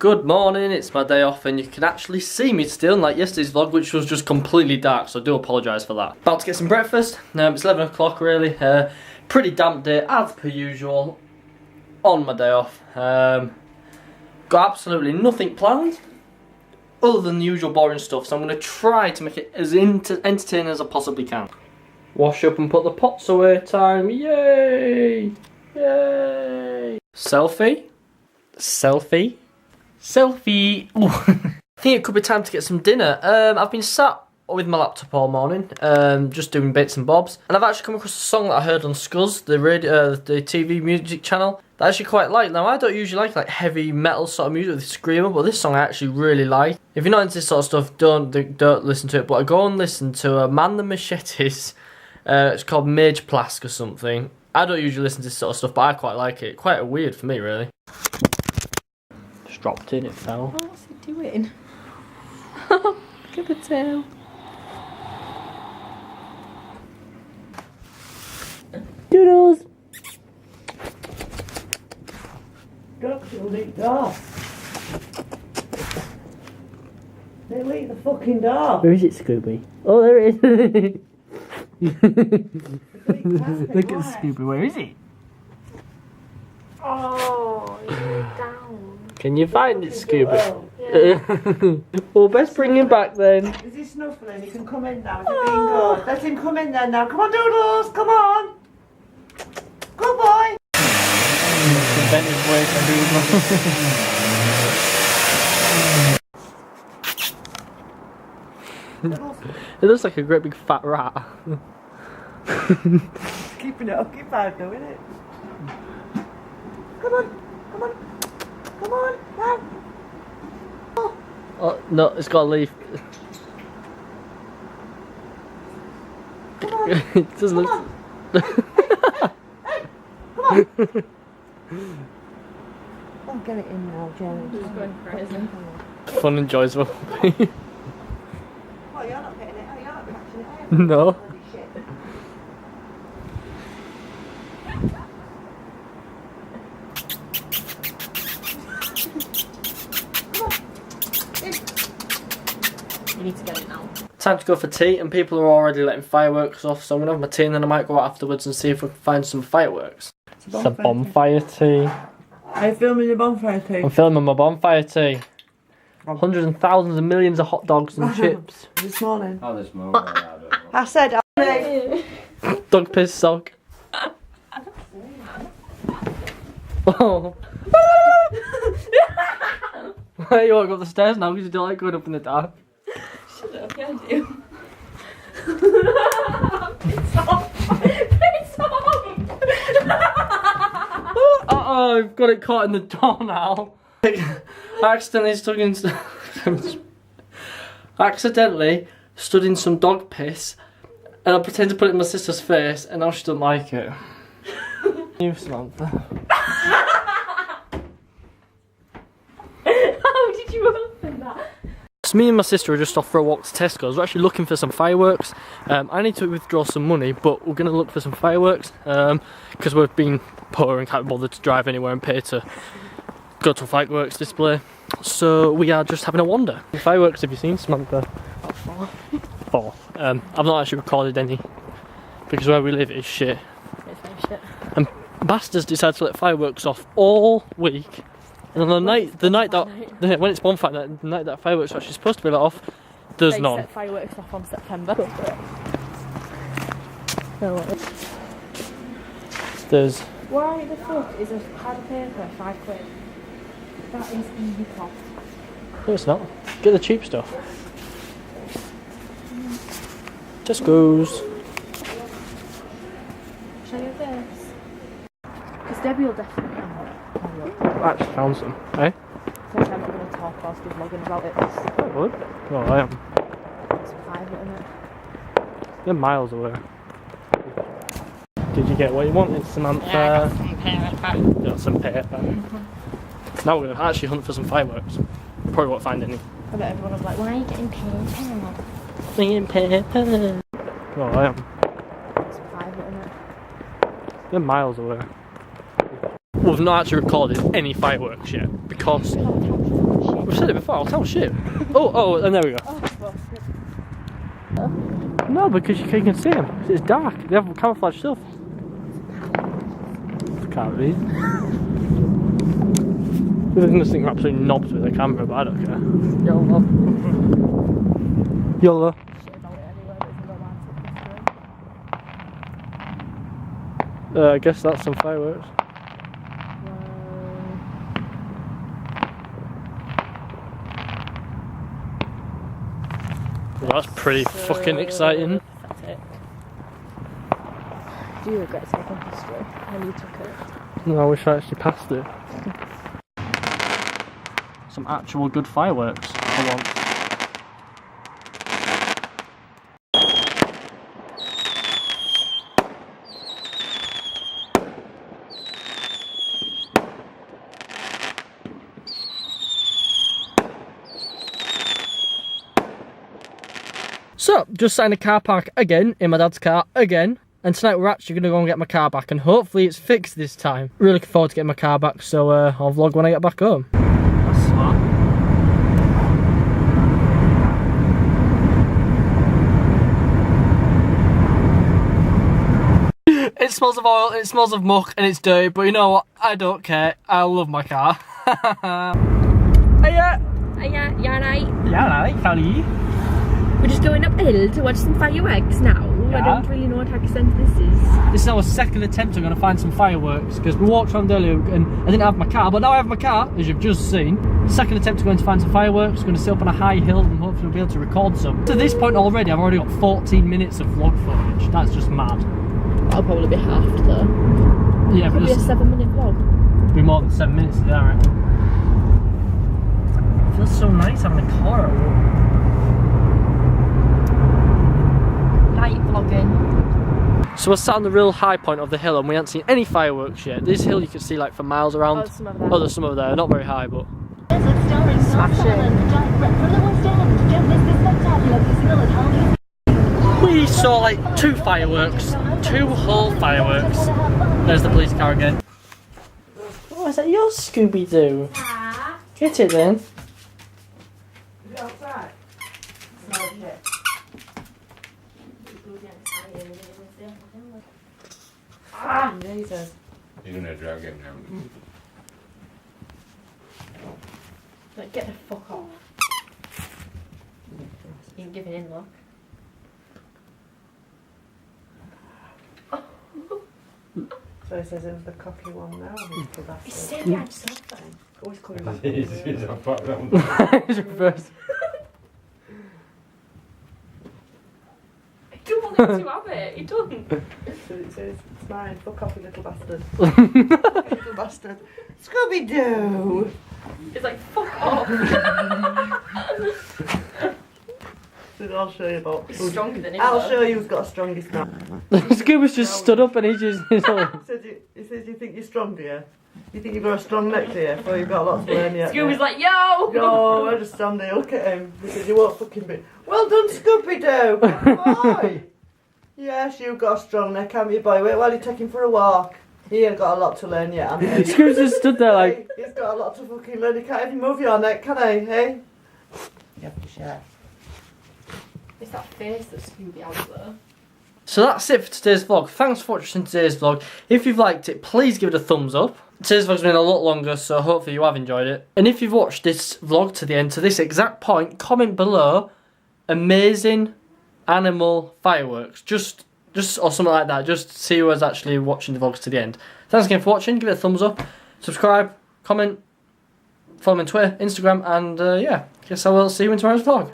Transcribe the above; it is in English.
Good morning, it's my day off and you can actually see me still, like yesterday's vlog, which was just completely dark, so I do apologise for that. About to get some breakfast. It's 11 o'clock really. Pretty damp day as per usual on my day off. Got absolutely nothing planned other than the usual boring stuff, so I'm going to try to make it as entertaining as I possibly can. Wash up and put the pots away time. Yay! Yay! Selfie. Selfie. Selfie. I think it could be time to get some dinner. I've been sat with my laptop all morning, just doing bits and bobs, and I've actually come across a song that I heard on Scuzz, the TV music channel, that I actually quite like. Now, I don't usually like heavy metal sort of music with screamer, but this song I actually really like. If you're not into this sort of stuff, don't listen to it, but go and listen to Man the Machetes. It's called Mage Plask or something. I don't usually listen to this sort of stuff, but I quite like it. Quite weird for me, really. Dropped in, it fell. Oh, what's it doing? Look at the tail. Doodles! Ducks will eat dog. They'll eat the fucking dog. Where is it, Scooby? Oh, there it is. Look at Scooby, where is he? Oh, he's down. Can you find it, Scooby? Yeah. Well, best bring him back then. Is he snuffling? He can come in now. Is he being good? Let him come in then now. Come on, Doodles. Come on. Good boy. Bent his way to It looks like a great big fat rat. Keeping it occupied though, isn't it? Come on. Come on. Come on. Now. Oh, no, it's got a leaf. Come on. It doesn't look... Hey, come on. Oh, get it in now, Jamie. Just going crazy. Fun and joyful. Oh, you're not getting it. Oh, you're not catching it. Are you? No. Bloody shit. You need to get it now. Time to go for tea, and people are already letting fireworks off, so I'm gonna have my tea and then I might go out afterwards and see if we can find some fireworks. It's a bonfire tea. Are you filming your bonfire tea? I'm filming my bonfire tea. Hundreds and thousands and millions of hot dogs and chips. This morning. Oh, this morning. I said, Dog piss sock. Oh. Why you walk up the stairs now because you don't like going up in the dark? Shut up, yeah, I do. Piss off! Piss off! Uh-oh, I've got it caught in the door now. I accidentally stood in some dog piss and I pretended to put it in my sister's face and now she doesn't like it. You, Samantha. How did you open that? So me and my sister are just off for a walk to Tesco's. We're actually looking for some fireworks. I need to withdraw some money, but we're going to look for some fireworks because we've been poor and can't be bothered to drive anywhere and pay to go to a fireworks display. So we are just having a wander. The fireworks, have you seen, Samantha? Four. I've not actually recorded any because where we live is shit. It's very shit. And bastards decide to let fireworks off all week. And on the night that when it's bonfire night, the night that fireworks are actually supposed to be let off, there's none. They set fireworks off on September. There's. Why the fuck is a pad of paper £5? That is easy cost. No, it's not. Get the cheap stuff. Tesco's. Show you this. Because Debbie will definitely have it. I actually found some, eh? So I'm not going to talk whilst we're vlogging about it. I would. Well, I am. It's private, isn't it? They're miles away. Did you get what you wanted, Samantha? Yeah, I got some paper. You got some paper. Now we're going to actually hunt for some fireworks. Probably won't find any. I bet everyone was like, why are you getting paper? Getting paper. Well, I am. It's private, isn't it? They're miles away. We've not actually recorded any fireworks yet because We've said it before, I'll tell shit. Oh, and there we go. No, because you can see them. It's dark. They have camouflage stuff. Can't read. They're going to think we're absolutely knobs with the camera, but I don't care. YOLO. YOLO. I guess that's some fireworks. Well, that's pretty fucking exciting. Pathetic. Do you regret taking history when you took it? No, I wish I actually passed it. Some actual good fireworks for once. So, just sat in a car park again, in my dad's car again, and tonight we're actually going to go and get my car back, and hopefully it's fixed this time. Really looking forward to getting my car back, so I'll vlog when I get back home. That's smart. It smells of oil, it smells of muck, and it's dirty, but you know what? I don't care. I love my car. Hiya! Yeah, right. Yeah, right, how are you? We're just going up the hill to watch some fireworks now. Yeah. I don't really know what extent this is. This is our second attempt at going to find some fireworks, because we walked around earlier and I didn't have my car, but now I have my car, as you've just seen. Second attempt to going to find some fireworks, going to sit up on a high hill and hopefully we'll be able to record some. To this point already, I've already got 14 minutes of vlog footage. That's just mad. That'll probably be half though. Yeah, Could but be a 7-minute vlog. it'll be more than 7 minutes today, I reckon. It feels so nice having a car at work. Night vlogging. So we're sat on the real high point of the hill and we haven't seen any fireworks yet. This hill you can see like for miles around. Oh, there's some over there. Oh, there's some over there, not very high, but... We saw like 2 fireworks, 2 whole fireworks. There's the police car again. Oh, is that your Scooby-Doo? Get it then. Is it outside? No, shit. Ah, Jesus. You're gonna drag it now. Like, get the fuck off. You're giving in, look. So it says it was the cocky one now. It's still behind yourself then. Always coming back. It's a fuck that one. It's reversed. I don't want him to have it. He doesn't. So it says, it's mine. Fuck off, you little bastard. Little bastard. Scooby-Doo! It's like, fuck off. I'll show you about. He's stronger than him. I'll show you who's got a strongest now. Scooby's just stood up and he's using his own. He says you think you're strong, do you? You think you've got a strong neck, do you? Well, you've got a lot to learn yet. Scooby's like, yo! No, I just stand there, look at him. He says you won't fucking be. Well done, Scooby-Doo! Boy! Yes, you've got a strong neck, haven't you, boy? Wait while you take him for a walk. He ain't got a lot to learn yet, hasn't he? Scooby's just stood there like... Hey, he's got a lot to fucking learn. He can't even move your neck, can he? Hey? You have to share. It's that face that Scooby has there. So that's it for today's vlog. Thanks for watching today's vlog. If you've liked it, please give it a thumbs up. Today's vlog's been a lot longer, so hopefully you have enjoyed it. And if you've watched this vlog to the end, to this exact point, comment below amazing animal fireworks. Just or something like that. Just to see who was actually watching the vlogs to the end. Thanks again for watching. Give it a thumbs up. Subscribe. Comment. Follow me on Twitter, Instagram, and yeah. Guess I will see you in tomorrow's vlog.